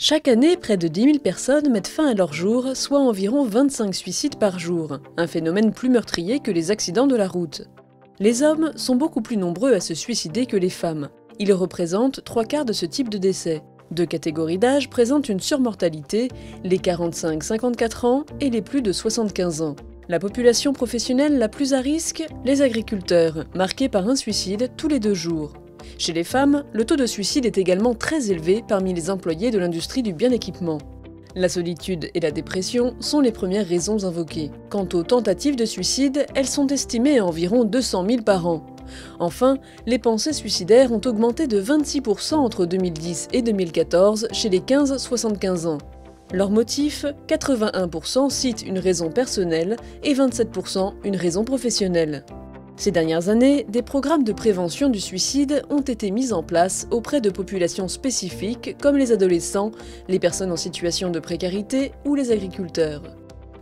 Chaque année, près de 10 000 personnes mettent fin à leur jour, soit environ 25 suicides par jour, un phénomène plus meurtrier que les accidents de la route. Les hommes sont beaucoup plus nombreux à se suicider que les femmes. Ils représentent 3/4 de ce type de décès. Deux catégories d'âge présentent une surmortalité, les 45-54 ans et les plus de 75 ans. La population professionnelle la plus à risque, les agriculteurs, marqués par un suicide tous les 2 jours. Chez les femmes, le taux de suicide est également très élevé parmi les employés de l'industrie du bien-équipement. La solitude et la dépression sont les premières raisons invoquées. Quant aux tentatives de suicide, elles sont estimées à environ 200 000 par an. Enfin, les pensées suicidaires ont augmenté de 26% entre 2010 et 2014 chez les 15-75 ans. Leur motif, 81% citent une raison personnelle et 27% une raison professionnelle. Ces dernières années, des programmes de prévention du suicide ont été mis en place auprès de populations spécifiques comme les adolescents, les personnes en situation de précarité ou les agriculteurs.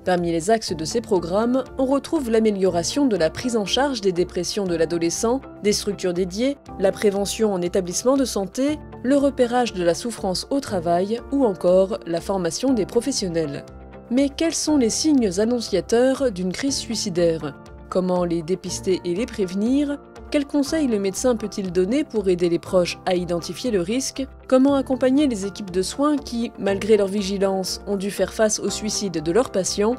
Parmi les axes de ces programmes, on retrouve l'amélioration de la prise en charge des dépressions de l'adolescent, des structures dédiées, la prévention en établissement de santé, le repérage de la souffrance au travail ou encore la formation des professionnels. Mais quels sont les signes annonciateurs d'une crise suicidaire ? Comment les dépister et les prévenir? Quels conseils le médecin peut-il donner pour aider les proches à identifier le risque? Comment accompagner les équipes de soins qui, malgré leur vigilance, ont dû faire face au suicide de leurs patients?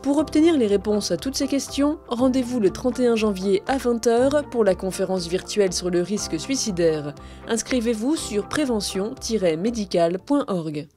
Pour obtenir les réponses à toutes ces questions, rendez-vous le 31 janvier à 20 h pour la conférence virtuelle sur le risque suicidaire. Inscrivez-vous sur prévention-médicale.org.